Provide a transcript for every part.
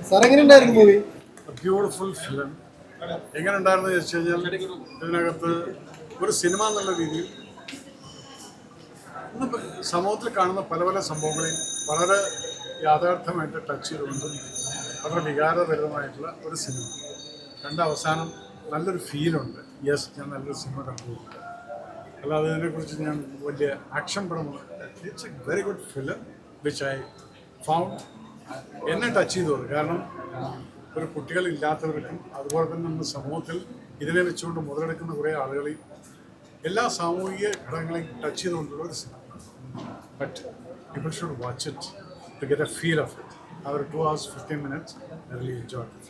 Sir എങ്ങനെയുണ്ടായിരുന്നു movie? Beautiful film. എങ്ങനെ ഉണ്ടായിരുന്നു ചോദിച്ചു കഴിഞ്ഞാൽ ഇതിനകത്ത് ഒരു സിനിമ എന്നുള്ള രീതിയിൽ ഇന്ന് സമൂഹത്തിൽ കാണുന്ന പല പല സംഭവങ്ങളെയും വളരെ യാഥാർത്ഥ്യമായിട്ട് ടച്ച് ചെയ്തുകൊണ്ടും വളരെ വികാരഭരിതമായിട്ടുള്ള ഒരു സിനിമ. കണ്ട അവസാനം നല്ലൊരു ഫീലുണ്ട്. യെസ്, ഞാൻ നല്ലൊരു സിനിമ കണ്ടുപോയിട്ടുണ്ട്. അല്ലാതെ ഇതിനെക്കുറിച്ച് ഞാൻ വലിയ ആക്ഷൻ പടമാണ്. It's A very good film which I found എന്നെ ടച്ച് ചെയ്തത്. കാരണം ഒരു കുട്ടികളില്ലാത്തവർക്കും അതുപോലെ തന്നെ നമ്മുടെ സമൂഹത്തിൽ ഇതിനെ വെച്ചുകൊണ്ട് മുതലെടുക്കുന്ന കുറേ ആളുകളെയും എല്ലാ സാമൂഹിക ഘടകങ്ങളെയും ടച്ച് ചെയ്തുകൊണ്ടുള്ള ഒരു സിനിമ. But people should watch it to get a feel of it. ആ ഒരു 2 hours 15 minutes I really enjoyed it.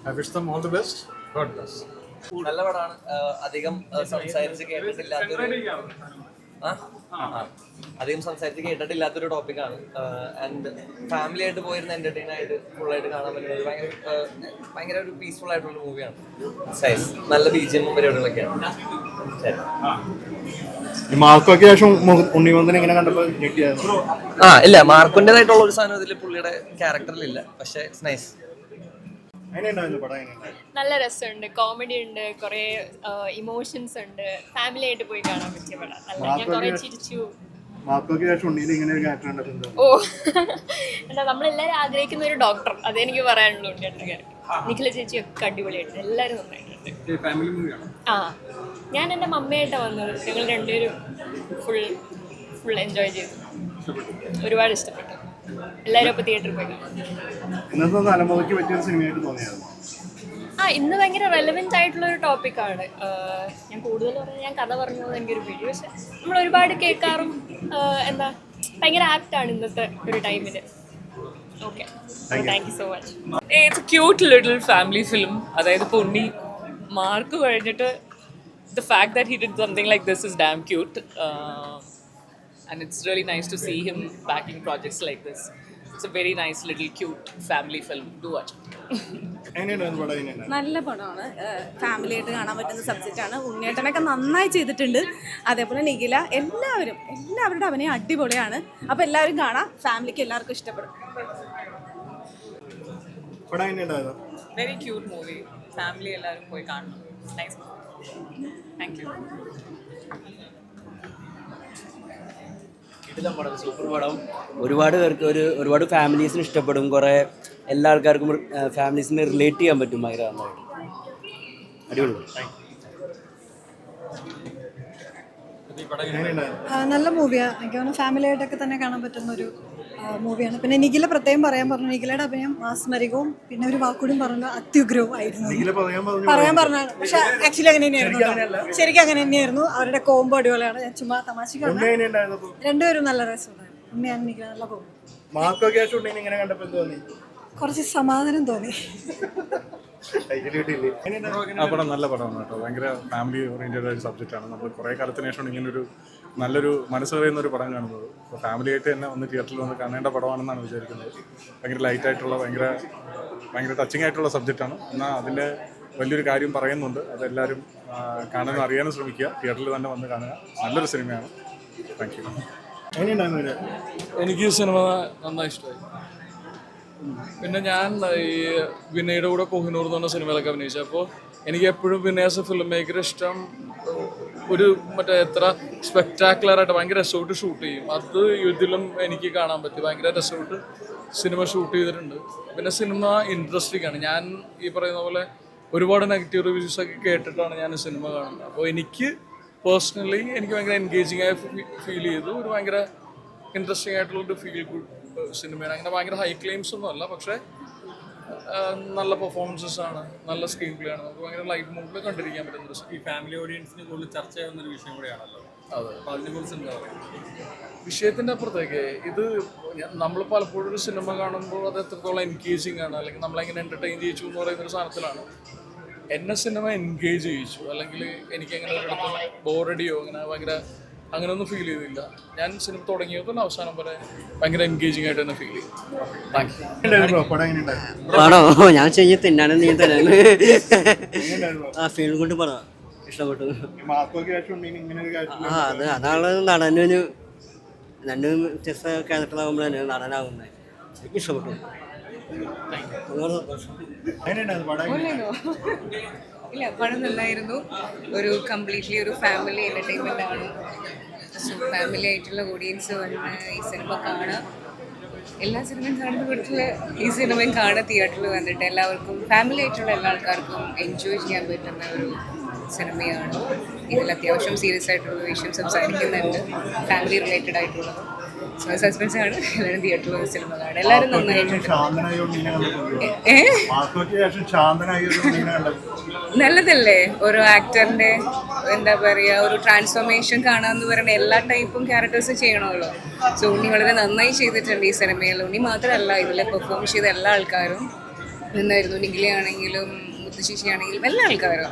I wish them all the best. God bless. നല്ല പടമാണ്. അധികം സംസാരിച്ച് കേട്ടിട്ടില്ലാത്തൊരു അധികം സംസാരിച്ച് കേട്ടിട്ടില്ലാത്തൊരു ടോപ്പിക്കാണ്. ആൻഡ് ഫാമിലി ആയിട്ട് പോയിരുന്ന എന്റർടൈൻ ആയിട്ട് ഫുള്ളായിട്ട് കാണാൻ പറ്റുന്നത് ഭയങ്കര ഒരു പീസ്ഫുൾ ആയിട്ടുള്ള മൂവിയാണ്. നല്ല ബീജിഎമ്മും പരിപാടികളൊക്കെയാണ്. മാർക്കൊക്കെ ശേഷം ഉണ്ണിമന്ദൻ ഇങ്ങനെ കണ്ടപ്പോൾ ഇല്ല, മാർക്കിൻ്റെതായിട്ടുള്ള ഒരു സാധനം ഇതിൽ പുള്ളിയുടെ ക്യാരക്ടറിലില്ല. പക്ഷേ ഇറ്റ്സ് നൈസ്. നല്ല രസമുണ്ട്, കോമഡി ഉണ്ട്, കുറെ ഇമോഷൻസ് ഉണ്ട്. ഫാമിലി ആയിട്ട് പോയി കാണാൻ പറ്റിയ പടം. നല്ല ഞാൻ കുറെ ചിരിച്ചു. ഓ എന്താ, നമ്മളെല്ലാരും ആഗ്രഹിക്കുന്ന ഒരു ഡോക്ടർ, അതെനിക്ക് പറയാനുള്ളൂ. നിഖില ചേച്ചി ഒക്കെ അടിപൊളിയായിട്ട് എല്ലാവരും നന്നായിട്ടുണ്ട്. ഞാൻ എൻ്റെ മമ്മയായിട്ടാണ് വന്നത്. ഞങ്ങൾ രണ്ടുപേരും ഫുൾ എൻജോയ് ചെയ്തു. ഒരുപാട് ഇഷ്ടപ്പെട്ടു. എല്ലാവരും അപ്പോൾ തിയേറ്ററിൽ പോയി കാണാം. ഇന്ന് ഭയങ്കര റെലവെന്റ് ആയിട്ടുള്ള ഒരു ടോപ്പിക്കാണ്. ഞാൻ കൂടുതൽ പറഞ്ഞാൽ ഞാൻ കഥ പറഞ്ഞത് എനിക്കൊരു പേടി. പക്ഷെ നമ്മൾ ഒരുപാട് കേൾക്കാറും എന്താ ഭയങ്കര ആപ്റ്റാണ് ഇന്നത്തെ ഒരു ടൈമിൽ. Okay, thank you so much. It's A cute little family film. അതായത് ഇപ്പോൾ ഉണ്ണി മാർക്ക് കഴിഞ്ഞിട്ട് the fact that he did something like this is damn cute. And it's really nice to see him backing projects like this. It's a very nice little cute family film. Do watch it. നല്ല പടമാണ്. Family ആയിട്ട് കാണാൻ പറ്റുന്ന സബ്ജക്റ്റാണ്. ഉണ്ണിയേട്ടനൊക്കെ നന്നായി ചെയ്തിട്ടുണ്ട്. അതേപോലെ നിഖില, എല്ലാവരുടെ അഭിനയം അടിപൊളിയാണ്. അപ്പോൾ എല്ലാവരും കാണാം. ഫാമിലിക്ക് എല്ലാവർക്കും ഇഷ്ടപ്പെടും. Very cute movie. Family എല്ലാവരും പോയി കാണണം. Nice movie. Thank you. Super പടം. ഒരുപാട് പേർക്ക് ഒരുപാട് ഫാമിലീസിന് ഇഷ്ടപ്പെടും. കുറേ എല്ലാ ആൾക്കാർക്കും ഫാമിലീസിനെ റിലേറ്റ് ചെയ്യാൻ പറ്റും. ഭയങ്കര നന്നായിട്ട് അടിപൊളി. നല്ല മൂവിയാണ്. എനിക്ക് തോന്നുന്നു ഫാമിലി ആയിട്ടൊക്കെ തന്നെ കാണാൻ പറ്റുന്ന ഒരു മൂവിയാണ്. പിന്നെ നിഖില പ്രത്യേകം പറയാൻ പറഞ്ഞു. നിഖിലയുടെ അഭിനയം മാസ്മരികവും പിന്നെ ഒരു വാക്കുകൂടിയും പറഞ്ഞു അത്യുഗ്രവും ആയിരുന്നു. പറയാൻ പറഞ്ഞാണ്. പക്ഷെ ആക്ച്വലി അങ്ങനെ തന്നെയായിരുന്നു. ശരിക്കും അങ്ങനെ തന്നെയായിരുന്നു. അവരുടെ കോംബോ അടിപൊളിയാണ്. ഞാൻ ചുമ്മാ തമാശക്കാണ്. രണ്ടുപേരും നല്ല രസമുണ്ടായിരുന്നു. ഉണ്ണിയാണ് നിഖില നല്ല കോംബോ. കുറച്ച് സമാധാനം തോന്നി. പടം നല്ല പടമാണ് കേട്ടോ. ഭയങ്കര ഫാമിലി ഓറിയൻറ്റഡ് ആയ സബ്ജക്റ്റാണ്. നമ്മൾ കുറേ കാലത്തിന് ശേഷം ഇങ്ങനൊരു നല്ലൊരു മനസ്സ് പറയുന്ന ഒരു പടം കാണുന്നത്. അപ്പോൾ ഫാമിലി ആയിട്ട് തന്നെ ഒന്ന് തിയേറ്ററിൽ വന്ന് കാണേണ്ട പടമാണെന്നാണ് വിചാരിക്കുന്നത്. ഭയങ്കര ലൈറ്റായിട്ടുള്ള ഭയങ്കര ടച്ചിങ് ആയിട്ടുള്ള സബ്ജക്റ്റാണ്. എന്നാൽ അതിൻ്റെ വലിയൊരു കാര്യം പറയുന്നുണ്ട്. അതെല്ലാവരും കാണാനും അറിയാനും ശ്രമിക്കുക. തിയേറ്ററിൽ തന്നെ വന്ന് കാണുക. നല്ലൊരു സിനിമയാണ്. Thank you. എനിക്ക് ഈ സിനിമ നന്നായി ഇഷ്ടമായി. പിന്നെ ഞാൻ ഈ വിനയുടെ കൂടെ കോഹിനൂർ എന്ന് പറഞ്ഞ സിനിമയിലൊക്കെ അഭിനയിച്ചു. അപ്പോൾ എനിക്ക് എപ്പോഴും വിനയ ആസ് എ ഫിലിം മേക്കർ ഇഷ്ടം ഒരു എത്ര സ്പെക്ടാക്കുലറായിട്ട് ഭയങ്കര രസമായിട്ട് ഷൂട്ട് ചെയ്യും. അത് ഇതിലും എനിക്ക് കാണാൻ പറ്റി. ഭയങ്കര രസമായിട്ട് സിനിമ ഷൂട്ട് ചെയ്തിട്ടുണ്ട്. പിന്നെ സിനിമ ഇൻട്രസ്റ്റിംഗ് ആണ്. ഞാൻ ഈ പറയുന്ന പോലെ ഒരുപാട് നെഗറ്റീവ് റിവ്യൂസൊക്കെ കേട്ടിട്ടാണ് ഞാൻ സിനിമ കാണുന്നത്. അപ്പോൾ എനിക്ക് പേഴ്സണലി എനിക്ക് ഭയങ്കര എൻഗേജിങ് ആയി ഫീൽ ചെയ്തു. ഒരു ഭയങ്കര ഇൻട്രസ്റ്റിംഗ് ആയിട്ടുള്ളൊരു ഫീൽ ഗുഡ് സിനിമയാണ്. അങ്ങനെ ഭയങ്കര ഹൈ ക്ലെയിംസ് ഒന്നും അല്ല, പക്ഷേ നല്ല പെർഫോമൻസസ് ആണ്, നല്ല സ്ക്രീൻ പ്ലേ ആണ്. നമുക്ക് ഭയങ്കര ലൈറ്റ് മൂഡിൽ കണ്ടിരിക്കാൻ പറ്റുന്ന ഈ ഫാമിലി ഓഡിയൻസിന് കൂടുതൽ ചർച്ച ചെയ്യുന്ന ഒരു വിഷയം കൂടിയാണല്ലോ. അതെ, അപ്പോൾ അതിനെക്കുറിച്ച് എന്താ പറയുക? വിഷയത്തിൻ്റെ അപ്പുറത്തേക്ക് ഇത് നമ്മൾ പലപ്പോഴും ഒരു സിനിമ കാണുമ്പോൾ അത് എത്രത്തോളം എൻഗേജിങ് ആണ്, അല്ലെങ്കിൽ നമ്മളെങ്ങനെ എൻ്റർടൈൻ ചെയ്യിച്ചു എന്ന് പറയുന്നൊരു സാധനത്തിലാണ്. എന്നെ സിനിമ എൻഗേജ് ചെയ്യിച്ചു. അല്ലെങ്കിൽ എനിക്കങ്ങനെ ഒരിടത്തും ബോറടിയോ അങ്ങനെയൊന്നും ഫീൽ ചെയ്തില്ല. ഞാൻ സിനിമ തുടങ്ങിയപ്പോൾ അവസാനം വരെ ഭയങ്കര എൻഗേജിങ് ആയിട്ട് തന്നെ ഫീൽ ചെയ്തു. പടോ ഞാൻ ചെയ്യ തിന്നാനും നീ തരാണ്. ഫീൽ കൊണ്ട് പറ ഇഷ്ടപ്പെട്ടു. അതാണ് നടനൊരു രണ്ടും വ്യത്യസ്ത ക്യാരക്ടറാകുമ്പോഴാണ് നടനാകുന്നത്. എനിക്ക് ഇഷ്ടപ്പെട്ടു. എങ്ങനെയുണ്ടായിരുന്നു പടം? ഇല്ല, പടം നന്നായിരുന്നു. ഒരു കംപ്ലീറ്റ്ലി ഒരു ഫാമിലി എൻ്റർടൈൻമെൻ്റ് ആണ്. സോ ഫാമിലി ആയിട്ടുള്ള ഓഡിയൻസ് വന്ന് ഈ സിനിമ കാണുക. എല്ലാ സിനിമയും കാണുന്ന വീട്ടിൽ ഈ സിനിമയും കാണുക. തിയേറ്ററിൽ വന്നിട്ട് എല്ലാവർക്കും ഫാമിലി ആയിട്ടുള്ള എല്ലാ ആൾക്കാർക്കും എൻജോയ് ചെയ്യാൻ പറ്റുന്ന ഒരു സിനിമയാണ്. ഇതിൽ അത്യാവശ്യം സീരിയസ് ആയിട്ടുള്ള വിഷയം സംസാരിക്കുന്നുണ്ട്, ഫാമിലി റിലേറ്റഡ് ആയിട്ടുള്ളത്. സോ സസ്പെൻസ് ആണ്. എല്ലാവരും തിയേറ്ററിൽ വന്ന് സിനിമ കാണുക. എല്ലാവരും നന്നായിട്ടുണ്ട്. നല്ലതല്ലേ ഒരു ആക്ടറിന്റെ എന്താ പറയുക ഒരു ട്രാൻസ്ഫോർമേഷൻ കാണാന്ന് പറയുന്ന എല്ലാ ടൈപ്പും ക്യാരക്ടേഴ്സ് ചെയ്യണമല്ലോ. സോ ഉണ്ണി വളരെ നന്നായി ചെയ്തിട്ടുണ്ട് ഈ സിനിമയിൽ. ഉണ്ണി മാത്രമല്ല ഇതിൽ പെർഫോം ചെയ്ത എല്ലാ ആൾക്കാരും നന്നായിരുന്നു. നിഖിലയാണെങ്കിലും മുത്തുശേഷിയാണെങ്കിലും എല്ലാ ആൾക്കാരും,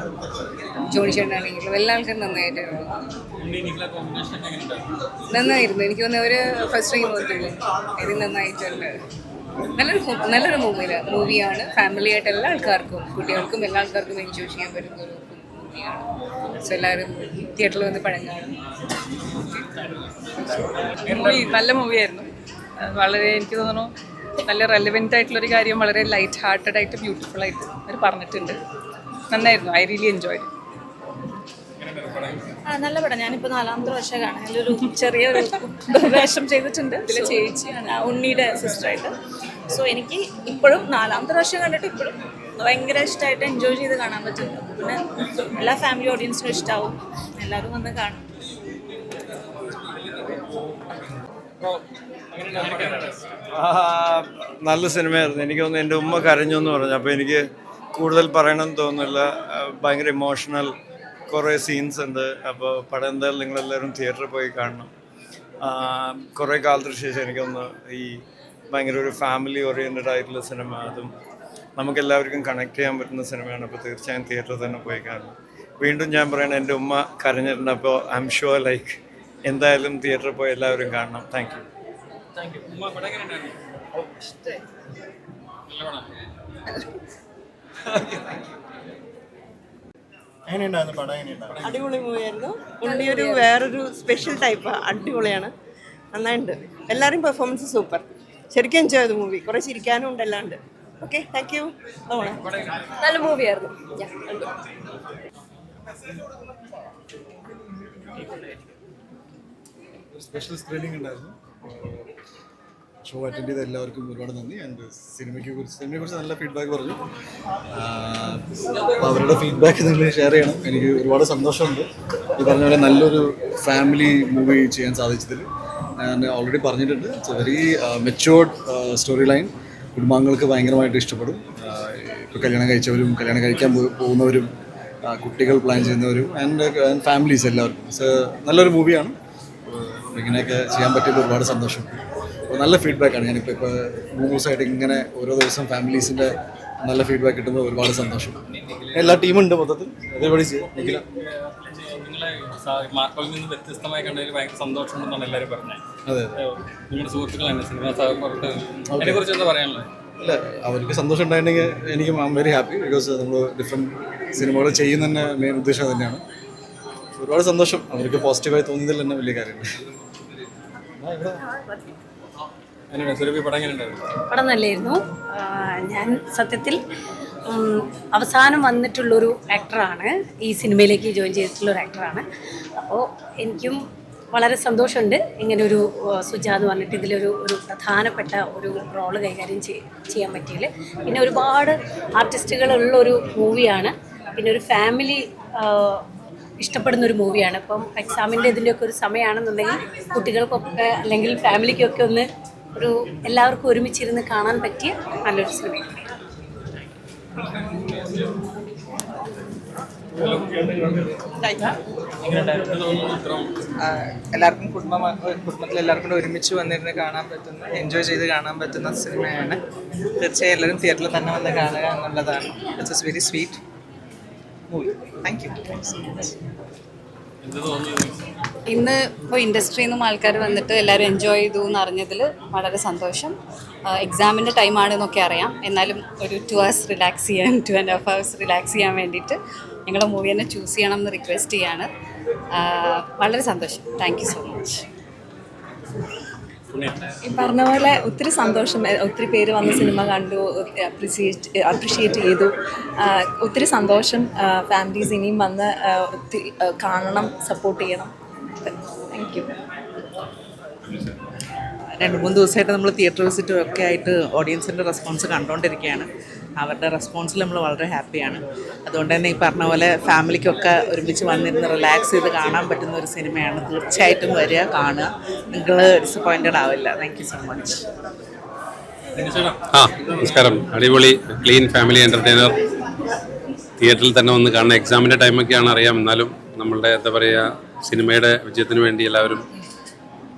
ജോണി ചേട്ടനാണെങ്കിലും എല്ലാ ആൾക്കാരും നന്നായിട്ടായിരുന്നു. എനിക്ക് തോന്നുന്നു ഒരു ഫസ്റ്റ് ടൈം പോയിട്ടുള്ളൂ. ഇത് നന്നായിട്ടുണ്ട്. നല്ലൊരു മൂവിയാണ്. ഫാമിലി ആയിട്ട് എല്ലാ ആൾക്കാർക്കും, കുട്ടികൾക്കും എല്ലാ ആൾക്കാർക്കും എൻജോയ് ചെയ്യാൻ പറ്റുന്ന ഒരു മൂവിയാണ്. സോ എല്ലാവരും തിയേറ്ററിൽ വന്ന് പടം കാണും. നല്ല മൂവിയായിരുന്നു. വളരെ എനിക്ക് തോന്നുന്നു നല്ല റെലവെൻ്റ് ആയിട്ടുള്ളൊരു കാര്യം വളരെ ലൈറ്റ് ഹാർട്ടഡ് ആയിട്ട് ബ്യൂട്ടിഫുൾ ആയിട്ട് അവർ പറഞ്ഞിട്ടുണ്ട്. നന്നായിരുന്നു. I really enjoy. നല്ല പടം. ഞാനിപ്പോൾ 4ാമത്തെ വർഷം കാണാൻ അതിലൊരു ചെറിയൊരു വേഷം ചെയ്തിട്ടുണ്ട്. ഇതിലെ ചേച്ചിയാണ് ഉണ്ണിയുടെ സിസ്റ്ററായിട്ട്. സോ എനിക്ക് ഇപ്പോഴും 4ാമത്തെ വർഷം കണ്ടിട്ട് ഇപ്പോഴും ഭയങ്കര ഇഷ്ടമായിട്ട് എൻജോയ് ചെയ്ത് കാണാൻ പറ്റുന്നു. പിന്നെ എല്ലാ ഫാമിലി ഓഡിയൻസിനും ഇഷ്ടമാവും. എല്ലാവരും വന്ന് കാണും. നല്ല സിനിമയായിരുന്നു. എനിക്ക് തോന്നുന്നു എൻ്റെ ഉമ്മ കരഞ്ഞു എന്ന് പറഞ്ഞു. അപ്പോൾ എനിക്ക് കൂടുതൽ പറയണമെന്ന് തോന്നുന്നില്ല. ഭയങ്കര ഇമോഷണൽ കുറേ സീൻസ് ഉണ്ട്. അപ്പോൾ പടം എന്തായാലും നിങ്ങളെല്ലാവരും തിയേറ്ററിൽ പോയി കാണണം. കുറേ കാലത്തിന് ശേഷം എനിക്കൊന്ന് ഈ ഭയങ്കര ഒരു ഫാമിലി ഓറിയൻറ്റഡ് ആയിട്ടുള്ള സിനിമ, അതും നമുക്കെല്ലാവർക്കും കണക്ട് ചെയ്യാൻ പറ്റുന്ന സിനിമയാണ്. അപ്പോൾ തീർച്ചയായും തിയേറ്ററിൽ തന്നെ പോയി കാണണം. വീണ്ടും ഞാൻ പറയണത് എൻ്റെ ഉമ്മ കരഞ്ഞിട്ടുണ്ട്. അപ്പോൾ ഐ എം ഷുവർ ലൈക്ക് എന്തായാലും തിയേറ്ററിൽ പോയി എല്ലാവരും കാണണം. Thank you. എങ്ങനെയുണ്ടായിരുന്നു പടം? എങ്ങനെയുണ്ടായിരുന്നു? അടിപൊളി മൂവിയായിരുന്നു. ഉണ്ണി ഒരു വേറൊരു സ്പെഷ്യൽ ടൈപ്പ്, അടിപൊളിയാണ്, നന്നായിട്ടുണ്ട്. എല്ലാവരും പെർഫോമൻസ് സൂപ്പർ. ശരിക്കും എൻജോയ് ചെയ്തു മൂവി. കുറേ ചിരിക്കാനും ഉണ്ട്, എല്ലാം ഉണ്ട്. Okay, thank you. നല്ല മൂവിയായിരുന്നു. സ്പെഷ്യൽ സ്ക്രീനിങ് ഉണ്ടായിരുന്നു. ഷോ അറ്റൻഡ് ചെയ്ത എല്ലാവർക്കും ഒരുപാട് നന്ദി. ആൻഡ് സിനിമയെക്കുറിച്ച് നല്ല ഫീഡ്ബാക്ക് പറഞ്ഞു. അപ്പോൾ അവരുടെ ഫീഡ്ബാക്ക് നിങ്ങൾ ഷെയർ ചെയ്യണം. എനിക്ക് ഒരുപാട് സന്തോഷമുണ്ട് ഈ പറഞ്ഞ പോലെ നല്ലൊരു ഫാമിലി മൂവി ചെയ്യാൻ സാധിച്ചതിൽ. ഞാൻ ഓൾറെഡി പറഞ്ഞിട്ടുണ്ട്, it's A very matured story line. കുടുംബാംഗങ്ങൾക്ക് ഭയങ്കരമായിട്ട് ഇഷ്ടപ്പെടും. ഇപ്പോൾ കല്യാണം കഴിച്ചവരും കല്യാണം കഴിക്കാൻ പോകുന്നവരും കുട്ടികൾ പ്ലാൻ ചെയ്യുന്നവരും ആൻഡ് ഫാമിലീസ് എല്ലാവർക്കും നല്ലൊരു മൂവിയാണ്. ഇങ്ങനെയൊക്കെ ചെയ്യാൻ പറ്റിയത് ഒരുപാട് സന്തോഷം. അപ്പോൾ നല്ല ഫീഡ്ബാക്കാണ്. ഞാനിപ്പോൾ 3 ദിവസമായിട്ട് ഇങ്ങനെ ഓരോ ദിവസം ഫാമിലീസിൻ്റെ നല്ല ഫീഡ്ബാക്ക് കിട്ടുമ്പോൾ ഒരുപാട് സന്തോഷം. എല്ലാ ടീമുണ്ട് മൊത്തത്തിൽ. അതേപടി ചെയ്യാം. നിഖില മാർക്കോയിൽ നിന്ന് വ്യത്യസ്തമായി കണ്ടതിൽ ഭയങ്കര സന്തോഷമുണ്ടെന്നാണ് എല്ലാവരും പറഞ്ഞത്. അതെ, നിങ്ങളുടെ സുഹൃത്തുക്കളാണ് സിനിമ അതിനെക്കുറിച്ച് എന്താ പറയാനുള്ളത്? അല്ല, അവർക്ക് സന്തോഷം ഉണ്ടായിട്ടുണ്ടെങ്കിൽ എനിക്ക് I am very happy. Because നമ്മൾ ഡിഫറെൻറ്റ് സിനിമകൾ ചെയ്യുന്നതന്നെ മെയിൻ ഉദ്ദേശം തന്നെയാണ്. ഒരുപാട് സന്തോഷം. അവർക്ക് പോസിറ്റീവായി തോന്നിയതിൽ തന്നെ വലിയ കാര്യമുണ്ട്. പടം നല്ലായിരുന്നു. ഞാൻ സത്യത്തിൽ അവസാനം വന്നിട്ടുള്ളൊരു ആക്ടറാണ്. ഈ സിനിമയിലേക്ക് ജോയിൻ ചെയ്തിട്ടുള്ളൊരു ആക്ടറാണ്. അപ്പോൾ എനിക്കും വളരെ സന്തോഷമുണ്ട് ഇങ്ങനൊരു സുജാ എന്ന് പറഞ്ഞിട്ട് ഇതിലൊരു പ്രധാനപ്പെട്ട ഒരു റോള് കൈകാര്യം ചെയ്യാൻ പറ്റിയതിൽ. പിന്നെ ഒരുപാട് ആർട്ടിസ്റ്റുകളുള്ളൊരു മൂവിയാണ്. പിന്നെ ഒരു ഫാമിലി ഇഷ്ടപ്പെടുന്നൊരു മൂവിയാണ്. ഇപ്പം എക്സാമിൻ്റെ ഇതിൻ്റെയൊക്കെ ഒരു സമയമാണെന്നുണ്ടെങ്കിൽ കുട്ടികൾക്കൊക്കെ അല്ലെങ്കിൽ ഫാമിലിക്കൊക്കെ ഒന്ന് എല്ലാവർക്കും ഒരുമിച്ചിരുന്ന് കാണാൻ പറ്റിയ നല്ലൊരു സിനിമയാണ്. എല്ലാവർക്കും കുടുംബത്തിൽ എല്ലാവർക്കും കൂടെ ഒരുമിച്ച് വന്നിരുന്ന് കാണാൻ പറ്റുന്ന, എൻജോയ് ചെയ്ത് കാണാൻ പറ്റുന്ന സിനിമയാണ്. തീർച്ചയായും എല്ലാവരും തിയേറ്ററിൽ തന്നെ വന്ന് കാണുക എന്നുള്ളതാണ്. It's A very sweet movie. Thank you. ഇന്ന് ഇപ്പോൾ ഇൻഡസ്ട്രിയിൽ നിന്നും ആൾക്കാർ വന്നിട്ട് എല്ലാവരും എൻജോയ് ചെയ്തു എന്ന് അറിഞ്ഞതിൽ വളരെ സന്തോഷം. എക്സാമിൻ്റെ ടൈമാണെന്നൊക്കെ അറിയാം, എന്നാലും ഒരു 2 hours റിലാക്സ് ചെയ്യാൻ 2.5 hours റിലാക്സ് ചെയ്യാൻ വേണ്ടിയിട്ട് ഞങ്ങളുടെ മൂവി തന്നെ ചൂസ് ചെയ്യണം എന്ന് റിക്വസ്റ്റ് ചെയ്യാണ്. വളരെ സന്തോഷം. Thank you so much. ഈ പറഞ്ഞ പോലെ ഒത്തിരി സന്തോഷം, ഒത്തിരി പേര് വന്ന് സിനിമ കണ്ടു, അപ്രിഷിയേറ്റ് ചെയ്തു. ഒത്തിരി സന്തോഷം. ഫാമിലീസ് ഇനിയും വന്ന് ഒത്തിരി കാണണം, സപ്പോർട്ട് ചെയ്യണം. Thank you. 2-3 ദിവസമായിട്ട് നമ്മൾ തിയേറ്റർ വിസിറ്റും ഒക്കെ ആയിട്ട് ഓഡിയൻസിൻ്റെ റെസ്പോൺസ് കണ്ടുകൊണ്ടിരിക്കുകയാണ്. അവരുടെ റെസ്പോൺസിൽ നമ്മൾ വളരെ ഹാപ്പിയാണ്. അതുകൊണ്ട് തന്നെ ഈ പറഞ്ഞ പോലെ ഫാമിലിക്കൊക്കെ ഒരുമിച്ച് വന്നിരുന്ന് റിലാക്സ് ചെയ്ത് കാണാൻ പറ്റുന്ന ഒരു സിനിമയാണ്. തീർച്ചയായിട്ടും വരിക, കാണുക. നിങ്ങൾ ഡിസപ്പോയിൻറ്റഡ് ആവില്ല. Thank you so much. നമസ്കാരം. അടിപൊളി ക്ലീൻ ഫാമിലി എൻ്റർടൈനർ. തിയേറ്ററിൽ തന്നെ ഒന്ന് കാണുന്ന എക്സാമിൻ്റെ ടൈമൊക്കെയാണ് അറിയാം. എന്നാലും നമ്മളുടെ എന്താ പറയുക, സിനിമയുടെ വിജയത്തിന് വേണ്ടി എല്ലാവരും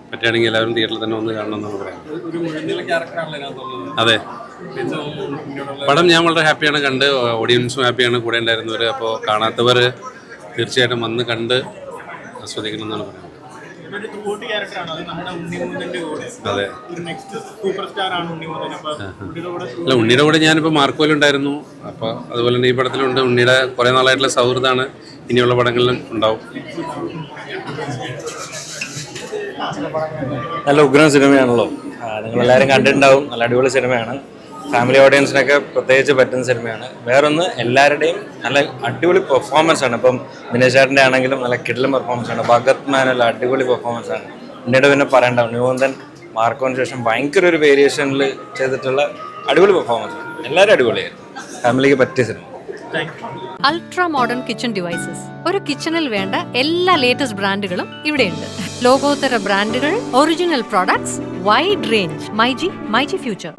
പറ്റുകയാണെങ്കിൽ എല്ലാവരും തിയേറ്ററിൽ തന്നെ ഒന്ന് കാണണം എന്നാണ് പറയാം. അതെ, പടം ഞാൻ വളരെ ഹാപ്പിയാണ് കണ്ട്, ഓഡിയൻസും ഹാപ്പിയാണ് കൂടെ ഉണ്ടായിരുന്നവർ. അപ്പോൾ കാണാത്തവർ തീർച്ചയായിട്ടും വന്ന് കണ്ട് ആസ്വദിക്കണം എന്നാണ് പറയുന്നത്. അതെ, അല്ല ഉണ്ണിയുടെ കൂടെ ഞാനിപ്പോൾ മാർക്കോയിലുണ്ടായിരുന്നു. അപ്പോൾ അതുപോലെ തന്നെ ഈ പടത്തിലുണ്ട്. ഉണ്ണിയുടെ കുറേ നാളായിട്ടുള്ള സൗഹൃദമാണ്, ഇനിയുള്ള പടങ്ങളിലും ഉണ്ടാവും. നല്ല ഉഗ്രൻ സിനിമയാണല്ലോ, നിങ്ങളെല്ലാവരും കണ്ടിട്ടുണ്ടാവും. നല്ല അടിപൊളി സിനിമയാണ്. ഫാമിലി ഓഡിയൻസിനൊക്കെ പ്രത്യേകിച്ച് പറ്റുന്ന സിനിമയാണ്. വേറൊന്ന്, എല്ലാവരുടെയും നല്ല അടിപൊളി പെർഫോമൻസ് ആണ്. ഇപ്പം ദിനേശ് ചേട്ടൻ്റെ ആണെങ്കിലും നല്ല കിടിലം പെർഫോമൻസ് ആണ്. ഭഗത് മാനുള്ള അടിപൊളി പെർഫോമൻസ് ആണ്. പിന്നീട് പിന്നെ പറയണ്ട, ന്യൂന്തൻ മാർക്കോന് ശേഷം ഭയങ്കര ഒരു വേരിയേഷനിൽ ചെയ്തിട്ടുള്ള അടിപൊളി പെർഫോമൻസ് ആണ്. എല്ലാവരും അടിപൊളിയായിരുന്നു. ഫാമിലിക്ക് പറ്റിയ cinema. Ultra modern kitchen devices. ഒരു കിച്ചണിൽ വേണ്ട എല്ലാ ലേറ്റസ്റ്റ് ബ്രാൻഡുകളും ഇവിടെയുണ്ട്. ലോകോത്തര ബ്രാൻഡുകൾ, original products, wide range. MyG future.